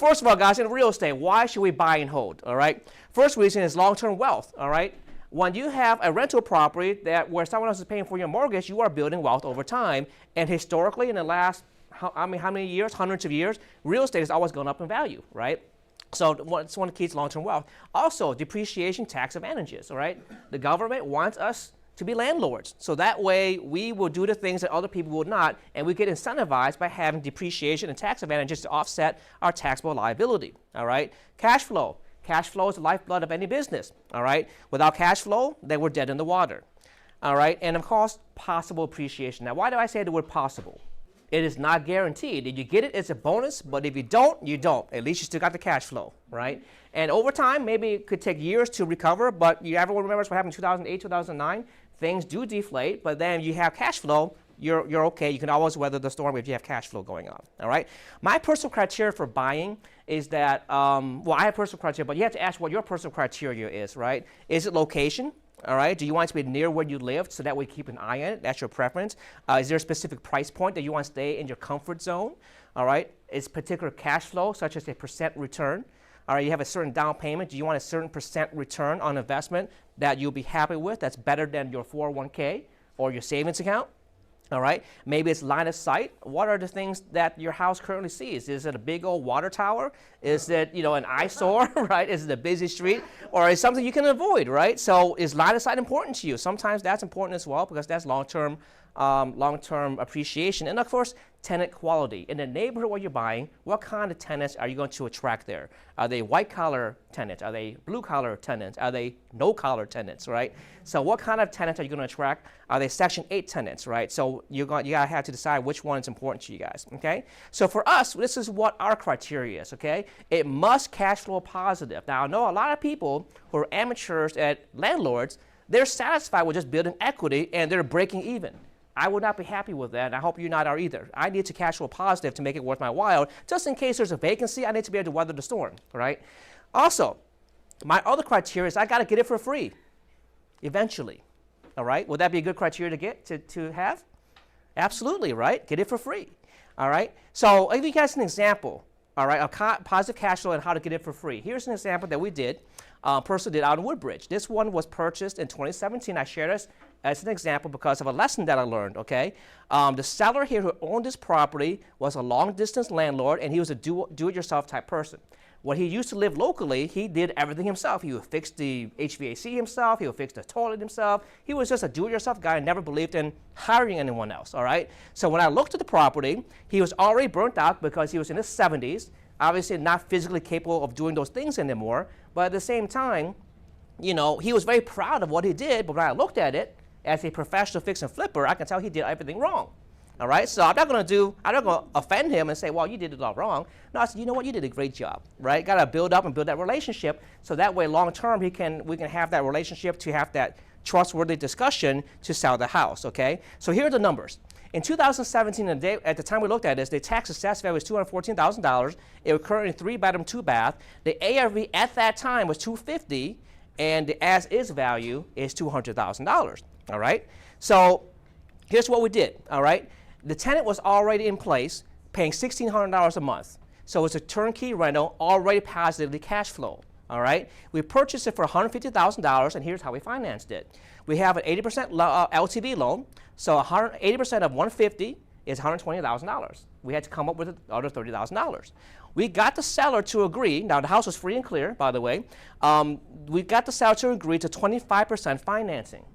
first of all, guys, in real estate, why should we buy and hold? All right. First reason is long-term wealth. All right. When you have a rental property where someone else is paying for your mortgage, you are building wealth over time. And historically, in the last, how many years, hundreds of years, real estate has always gone up in value, right? So it's one of the keys to long-term wealth. Also, depreciation tax advantages, all right? The government wants us to be landlords. So that way, we will do the things that other people will not, and we get incentivized by having depreciation and tax advantages to offset our taxable liability, all right? Cash flow. Cash flow is the lifeblood of any business, all right? Without cash flow, then we're dead in the water, all right? And of course, possible appreciation. Now, why do I say the word possible? It is not guaranteed. If you get it, it's a bonus, but if you don't, you don't. At least you still got the cash flow, right? And over time, maybe it could take years to recover, but everyone remembers what happened in 2008, 2009? Things do deflate, but then you have cash flow, you're okay. You can always weather the storm if you have cash flow going on, all right? My personal criteria for buying is that, well, I have personal criteria, but you have to ask what your personal criteria is, right? Is it location? All right, do you want it to be near where you live so that way you keep an eye on it? That's your preference. Is there a specific price point that you want to stay in your comfort zone? All right, is particular cash flow, such as a percent return? All right, you have a certain down payment. Do you want a certain percent return on investment that you'll be happy with that's better than your 401k or your savings account? All right, maybe it's line of sight. What are the things that your house currently sees? Is it a big old water tower? Is it, an eyesore, right? Is it a busy street? Or is it something you can avoid, right? So is line of sight important to you? Sometimes that's important as well because that's long-term appreciation. And of course, tenant quality. In the neighborhood where you're buying, what kind of tenants are you going to attract there? Are they white-collar tenants? Are they blue-collar tenants? Are they no-collar tenants, right? So what kind of tenants are you going to attract? Are they Section 8 tenants, right? So you got to have to decide which one is important to you guys, okay? So for us, this is what our criteria is, okay? It must cash flow positive. Now, I know a lot of people who are amateurs at landlords, they're satisfied with just building equity and they're breaking even. I would not be happy with that, and I hope you not are either. I need to cash flow positive to make it worth my while. Just in case there's a vacancy, I need to be able to weather the storm, right? Also, my other criteria is I got to get it for free eventually, all right? Would that be a good criteria to have? Absolutely, right? Get it for free, all right? So I'll give you guys an example, all right, of positive cash flow and how to get it for free. Here's an example that we did, person did out in Woodbridge. This one was purchased in 2017. I shared this as an example because of a lesson that I learned, okay? The seller here who owned this property was a long-distance landlord, and he was a do-it-yourself type person. When he used to live locally, he did everything himself. He would fix the HVAC himself. He would fix the toilet himself. He was just a do-it-yourself guy and never believed in hiring anyone else, all right? So when I looked at the property, he was already burnt out because he was in his 70s, obviously not physically capable of doing those things anymore, but at the same time, he was very proud of what he did, but when I looked at it, as a professional fix and flipper, I can tell he did everything wrong. All right, so I'm not going to offend him and say, well, you did it all wrong. No, I said, you know what, you did a great job, right? Got to build up and build that relationship so that way long term we can have that relationship to have that trustworthy discussion to sell the house, okay? So here are the numbers. In 2017, at the time we looked at this, the tax assessed value was $214,000. It was currently 3-bedroom, 2-bath. The ARV at that time was $250,000, and the as-is value is $200,000. All right, so here's what we did, all right? The tenant was already in place, paying $1,600 a month. So it's a turnkey rental, already positively cash flow, all right? We purchased it for $150,000, and here's how we financed it. We have an 80% LTV loan, so 80% of $150,000 is $120,000. We had to come up with another $30,000. We got the seller to agree, now the house was free and clear, by the way. We got the seller to agree to 25% financing.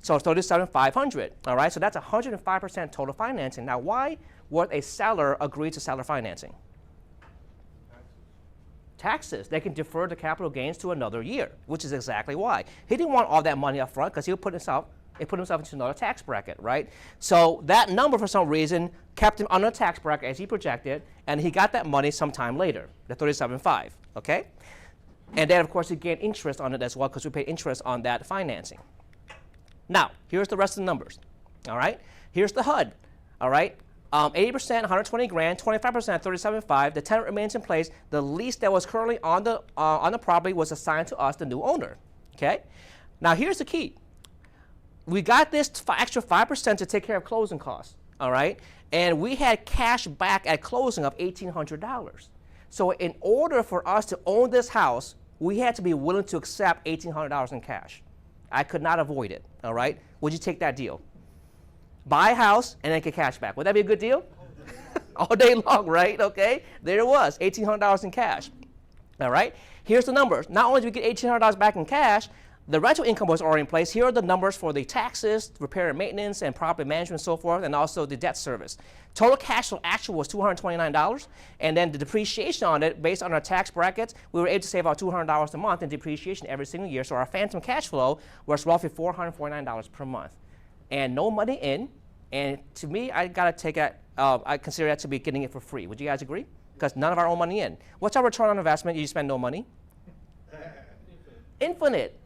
So $37,500, all right? So that's 105% total financing. Now, why would a seller agree to seller financing? Taxes. They can defer the capital gains to another year, which is exactly why. He didn't want all that money up front because he would put himself into another tax bracket, right? So that number, for some reason, kept him under a tax bracket as he projected, and he got that money sometime later, the $37,500, okay? And then, of course, he gained interest on it as well because we pay interest on that financing. Now, here's the rest of the numbers, all right? Here's the HUD, all right? 80%, $120,000, 25%, $37,500. The tenant remains in place. The lease that was currently on the property was assigned to us, the new owner, okay? Now, here's the key. We got this extra 5% to take care of closing costs, all right? And we had cash back at closing of $1,800. So in order for us to own this house, we had to be willing to accept $1,800 in cash. I could not avoid it, all right? Would you take that deal? Buy a house and then get cash back. Would that be a good deal? All day long, right? Okay, there it was, $1,800 in cash. All right, here's the numbers. Not only did we get $1,800 back in cash, the rental income was already in place. Here are the numbers for the taxes, repair and maintenance, and property management and so forth, and also the debt service. Total cash flow actual was $229, and then the depreciation on it, based on our tax brackets, we were able to save about $200 a month in depreciation every single year. So our phantom cash flow was roughly $449 per month, and no money in. And to me, I consider that to be getting it for free. Would you guys agree? Because none of our own money in. What's our return on investment? You spend no money. Infinite.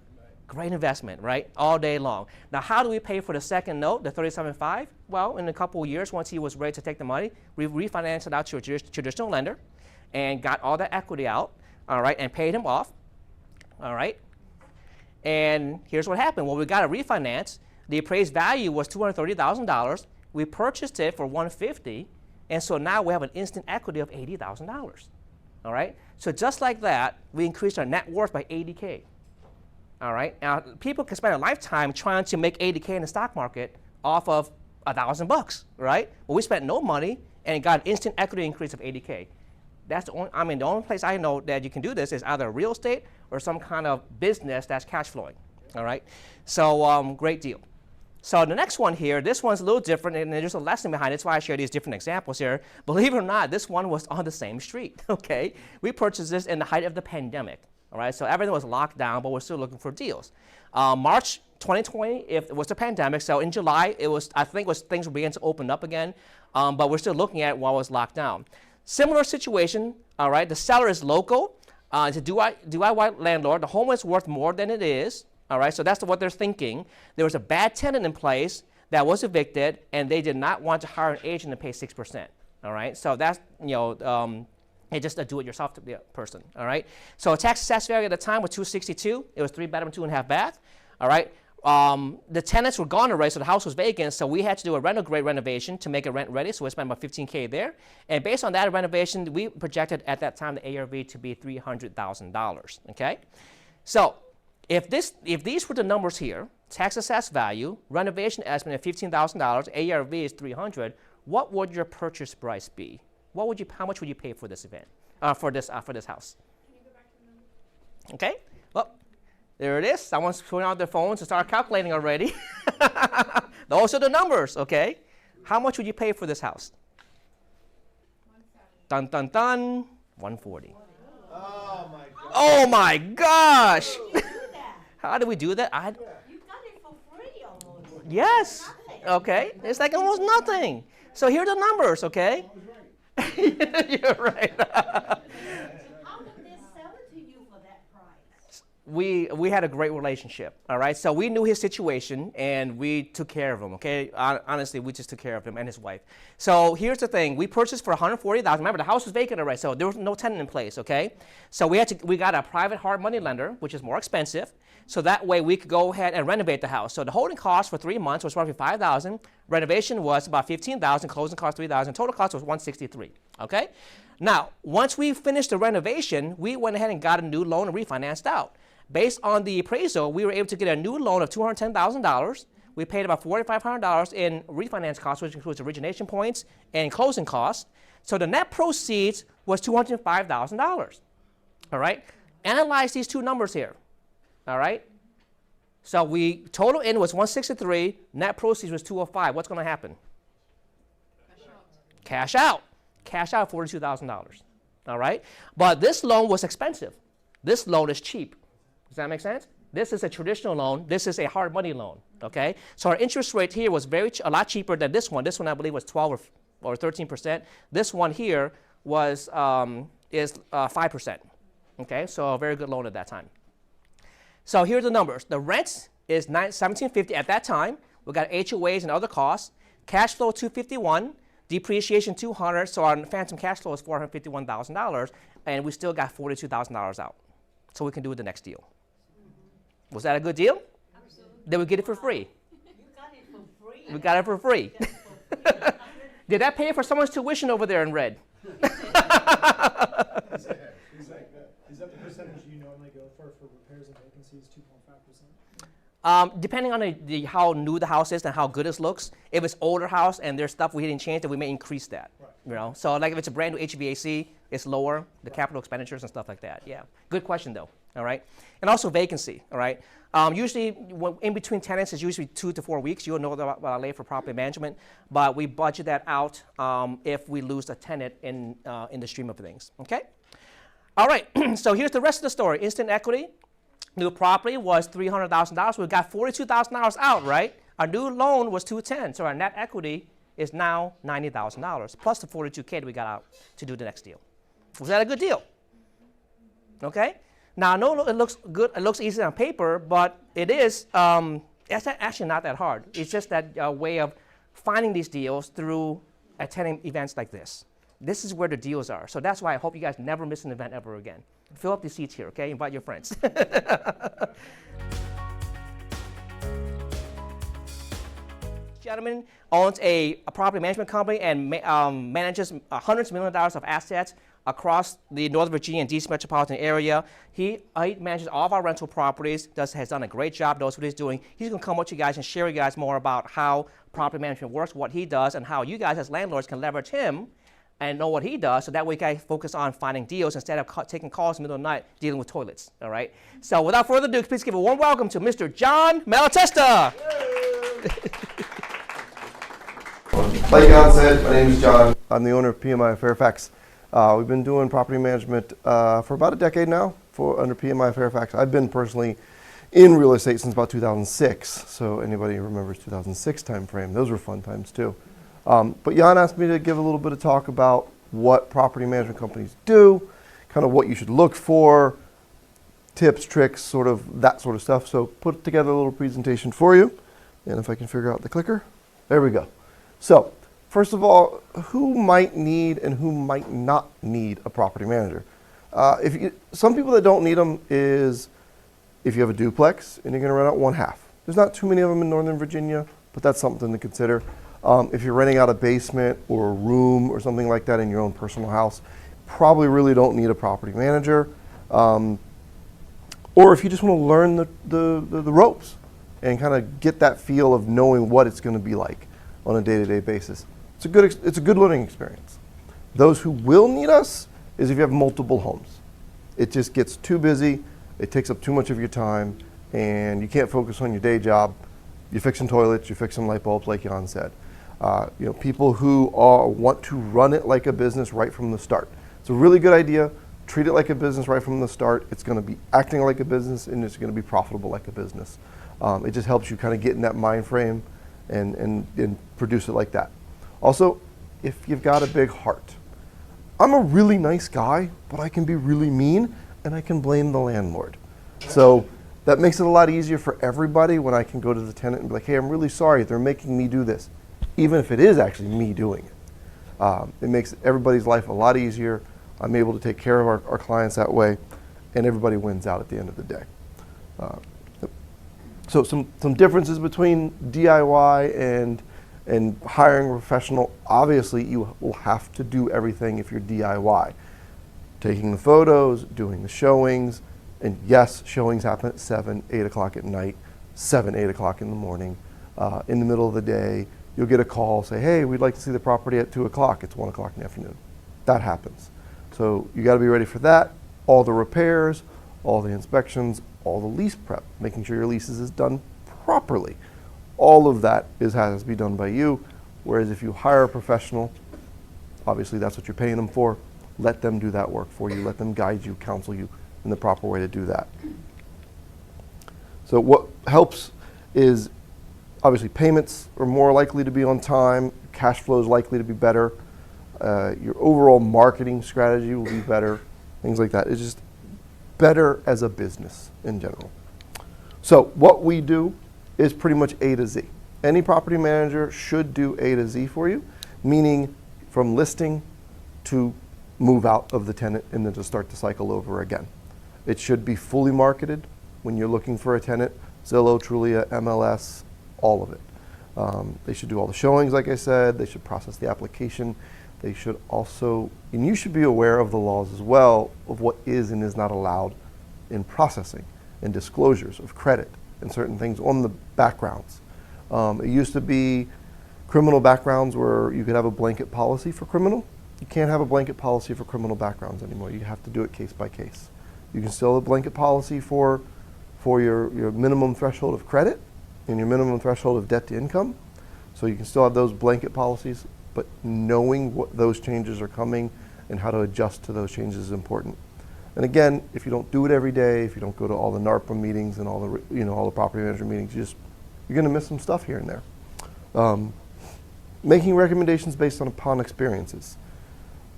Great investment, right? All day long. Now, how do we pay for the second note, the $37.5? Well, in a couple of years, once he was ready to take the money, we refinanced it out to a traditional lender and got all that equity out, all right, and paid him off, all right? And here's what happened. When we got a refinance, the appraised value was $230,000. We purchased it for $150,000, and so now we have an instant equity of $80,000, all right? So just like that, we increased our net worth by $80K. All right. Now, people can spend a lifetime trying to make $80K in the stock market off of $1,000, right? Well, we spent no money and got an instant equity increase of $80K. That's the only. I mean, the only place I know that you can do this is either real estate or some kind of business that's cash flowing. All right. So, great deal. So the next one here, this one's a little different, and there's a lesson behind it. That's why I share these different examples here. Believe it or not, this one was on the same street. Okay. We purchased this in the height of the pandemic. All right, so everything was locked down, but we're still looking for deals. March 2020, it was the pandemic, so in July, things were beginning to open up again, but we're still looking at what was locked down. Similar situation, all right, the seller is local. It's a DIY white landlord. The home is worth more than it is, all right, so that's what they're thinking. There was a bad tenant in place that was evicted, and they did not want to hire an agent and pay 6%, all right, so that's, it's just a do-it-yourself person, all right? So tax assessed value at the time was $262. It was 3-bedroom, 2.5 bath, all right? The tenants were gone already, so the house was vacant, so we had to do a rental grade renovation to make it rent ready, so we spent about $15K there. And based on that renovation, we projected at that time the ARV to be $300,000, okay? So if these were the numbers here, tax assessed value, renovation estimate of $15,000, ARV is $300, what would your purchase price be? How much would you pay for this event, for this house? Can you go back to the number? Okay. Well, there it is. Someone's pulling out their phones and start calculating already. Those are the numbers. Okay. How much would you pay for this house? Dun dun dun. 140. Oh my gosh! How do we do that? You got it for free almost. Yes. Okay. It's like almost nothing. So here are the numbers. Okay. You're right. How did they sell it to you for that price? We had a great relationship, all right? So we knew his situation, and we took care of him, okay? Honestly, we just took care of him and his wife. So here's the thing. We purchased for $140,000. Remember, the house was vacant already, so there was no tenant in place, okay? So we got a private hard money lender, which is more expensive, so that way we could go ahead and renovate the house. So the holding cost for 3 months was roughly $5,000. Renovation was about $15,000. Closing cost $3,000. Total cost was $163. Okay. Now, once we finished the renovation, we went ahead and got a new loan and refinanced out. Based on the appraisal, we were able to get a new loan of $210,000. We paid about $4,500 in refinance costs, which includes origination points and closing costs. So the net proceeds was $205,000. All right. Analyze these two numbers here. All right. So total in was 163, net proceeds was 205. What's going to happen? Cash out. Cash out $42,000. All right. But this loan was expensive. This loan is cheap. Does that make sense? This is a traditional loan. This is a hard money loan. Okay. So our interest rate here was a lot cheaper than this one. This one I believe was 12 or 13%. This one here was 5%. Okay. So a very good loan at that time. So here's the numbers. The rent is $1,750 at that time. We got HOAs and other costs. Cash flow $251, depreciation $200. So our phantom cash flow is $451,000, and we still got $42,000 out. So we can do the next deal. Was that a good deal? Absolutely. Did we get it for free? You got it for free. We got it for free. Did that pay for someone's tuition over there in red? of vacancy is 2.5%? Depending on how new the house is and how good it looks. If it's older house and there's stuff we didn't change, then we may increase that. Right. You know, so like if it's a brand new HVAC, it's lower, the capital expenditures and stuff like that. Yeah, good question though. All right, and also vacancy. All right, usually in between tenants is usually 2 to 4 weeks. You'll know about our lay for property management, but we budget that out if we lose a tenant in the stream of things. Okay. All right. So here's the rest of the story. Instant equity. New property was $300,000. We got $42,000 out, right? Our new loan was $210,000, so our net equity is now $90,000 plus the $42K that we got out to do the next deal. Was that a good deal? Okay. Now, no, it looks good. It looks easy on paper, but it is. It's actually not that hard. It's just that way of finding these deals through attending events like this. This is where the deals are. So that's why I hope you guys never miss an event ever again. Fill up the seats here, okay? Invite your friends. Gentleman owns a property management company and manages hundreds of millions of dollars of assets across the Northern Virginia and DC metropolitan area. He manages all of our rental properties, has done a great job, knows what he's doing. He's gonna come with you guys and share with you guys more about how property management works, what he does, and how you guys as landlords can leverage him and know what he does, so that way you guys focus on finding deals instead of taking calls in the middle of the night dealing with toilets, all right? So without further ado, please give a warm welcome to Mr. John Malatesta. Like Jan said, my name is John. I'm the owner of PMI of Fairfax. We've been doing property management for about a decade now under PMI of Fairfax. I've been personally in real estate since about 2006, so anybody who remembers 2006 time frame, those were fun times too. But Jan asked me to give a little bit of talk about what property management companies do, kind of what you should look for, tips, tricks, sort of that sort of stuff. So put together a little presentation for you. And if I can figure out the clicker, there we go. So first of all, who might need and who might not need a property manager? Some people that don't need them is if you have a duplex and you're going to rent out one half. There's not too many of them in Northern Virginia, but that's something to consider. If you're renting out a basement or a room or something like that in your own personal house, probably really don't need a property manager. Or if you just want to learn the ropes and kind of get that feel of knowing what it's going to be like on a day-to-day basis. It's a good learning experience. Those who will need us is if you have multiple homes. It just gets too busy, it takes up too much of your time, and you can't focus on your day job. You're fixing toilets, you're fixing light bulbs, like Jan said. People who want to run it like a business right from the start. It's a really good idea. Treat it like a business right from the start. It's going to be acting like a business, and it's going to be profitable like a business. It just helps you kind of get in that mind frame and produce it like that. Also, if you've got a big heart. I'm a really nice guy, but I can be really mean, and I can blame the landlord. So that makes it a lot easier for everybody when I can go to the tenant and be like, hey, I'm really sorry, they're making me do this. Even if it is actually me doing it. It makes everybody's life a lot easier. I'm able to take care of our clients that way, and everybody wins out at the end of the day. So some differences between DIY and hiring a professional. Obviously, you will have to do everything if you're DIY. Taking the photos, doing the showings, and yes, showings happen at 7, 8 o'clock at night, 7, 8 o'clock in the morning. In the middle of the day, you'll get a call, say, hey, we'd like to see the property at 2 o'clock. It's 1 o'clock in the afternoon. That happens. So you gotta be ready for that. All the repairs, all the inspections, all the lease prep, making sure your leases is done properly. All of that has to be done by you. Whereas if you hire a professional, obviously that's what you're paying them for. Let them do that work for you. Let them guide you, counsel you in the proper way to do that. So what helps is obviously payments are more likely to be on time. Cash flow is likely to be better. Your overall marketing strategy will be better. Things like that. It's just better as a business in general. So what we do is pretty much A to Z. Any property manager should do A to Z for you, meaning from listing to move out of the tenant and then to start the cycle over again. It should be fully marketed when you're looking for a tenant, Zillow, Trulia, MLS, all of it. They should do all the showings, like I said. They should process the application. They should also, and you should be aware of the laws as well, of what is and is not allowed in processing. and disclosures of credit and certain things on the backgrounds. It used to be criminal backgrounds where you could have a blanket policy for criminal. You can't have a blanket policy for criminal backgrounds anymore. You have to do it case by case. You can still have a blanket policy for your minimum threshold of credit and your minimum threshold of debt to income. So you can still have those blanket policies, but knowing what those changes are coming and how to adjust to those changes is important. And again, if you don't do it every day, if you don't go to all the NARPA meetings and all the property manager meetings, you're going to miss some stuff here and there. Making recommendations based upon experiences.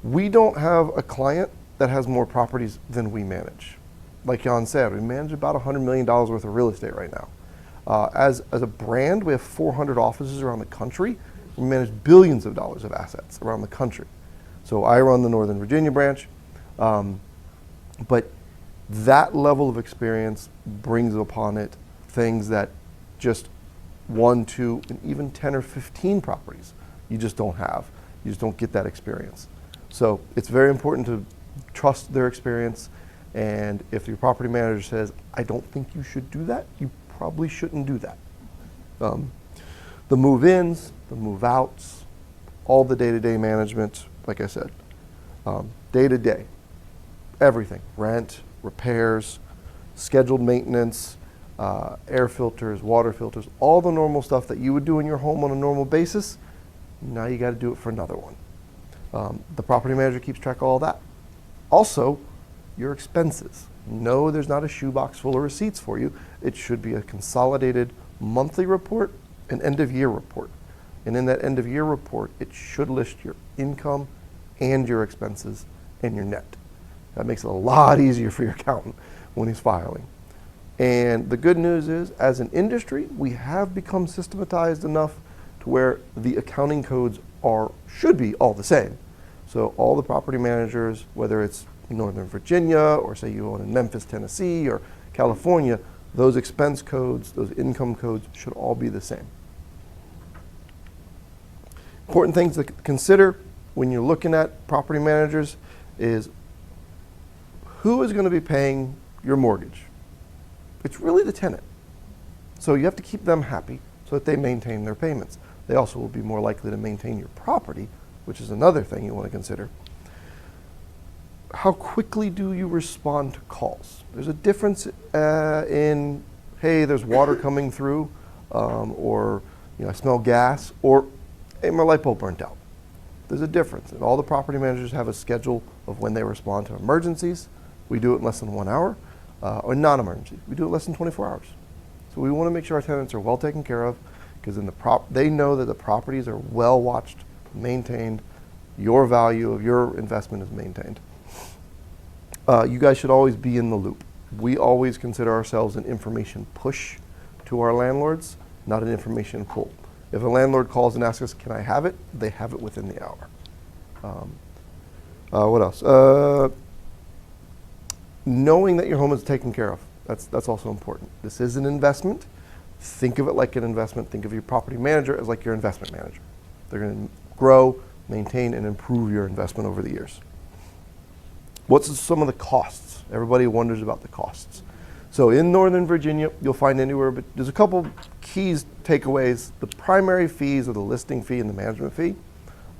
We don't have a client that has more properties than we manage. Like Jan said, we manage about $100 million worth of real estate right now. As a brand, we have 400 offices around the country. We manage billions of dollars of assets around the country. So I run the Northern Virginia branch, but that level of experience brings upon it things that just 1, 2, and even 10 or 15 properties you just don't have. You just don't get that experience. So it's very important to trust their experience, and if your property manager says, I don't think you should do that, you probably shouldn't do that. The move-ins, the move-outs, all the day-to-day management, like I said, day-to-day, everything, rent, repairs, scheduled maintenance, air filters, water filters, all the normal stuff that you would do in your home on a normal basis, now you got to do it for another one. The property manager keeps track of all that. Also, your expenses. No, there's not a shoebox full of receipts for you. It should be a consolidated monthly report and end-of-year report. And in that end-of-year report, it should list your income and your expenses and your net. That makes it a lot easier for your accountant when he's filing. And the good news is, as an industry, we have become systematized enough to where the accounting codes should be all the same. So all the property managers, whether it's Northern Virginia or say you own in Memphis, Tennessee or California, those expense codes, those income codes should all be the same. Important things to consider when you're looking at property managers is who is going to be paying your mortgage? It's really the tenant. So you have to keep them happy so that they maintain their payments. They also will be more likely to maintain your property, which is another thing you want to consider. How quickly do you respond to calls? There's a difference in, hey, there's water coming through, or I smell gas, or hey, my light bulb burnt out. There's a difference. And all the property managers have a schedule of when they respond to emergencies. We do it in less than 1 hour, or non-emergency. We do it less than 24 hours. So we want to make sure our tenants are well taken care of, because they know that the properties are well watched, maintained, your value of your investment is maintained. You guys should always be in the loop. We always consider ourselves an information push to our landlords, not an information pull. If a landlord calls and asks us, can I have it? They have it within the hour. What else? Knowing that your home is taken care of. That's also important. This is an investment. Think of it like an investment. Think of your property manager as like your investment manager. They're going to grow, maintain, and improve your investment over the years. What's some of the costs? Everybody wonders about the costs. So in Northern Virginia, you'll find anywhere, but there's a couple keys takeaways. The primary fees are the listing fee and the management fee.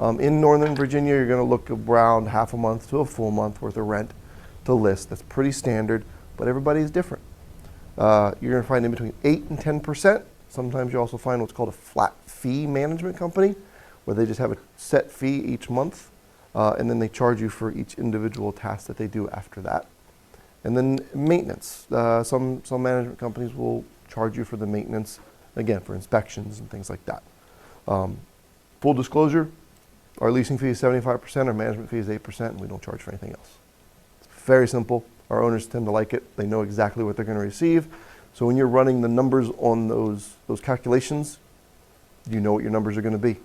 In Northern Virginia, you're going to look around half a month to a full month worth of rent to list. That's pretty standard, but everybody is different. You're going to find in between 8 and 10%. Sometimes you also find what's called a flat fee management company, where they just have a set fee each month, and then they charge you for each individual task that they do after that. And then maintenance. Some management companies will charge you for the maintenance, again, for inspections and things like that. Full disclosure, our leasing fee is 75%, our management fee is 8%, and we don't charge for anything else. It's very simple. Our owners tend to like it. They know exactly what they're going to receive. So when you're running the numbers on those calculations, you know what your numbers are going to be.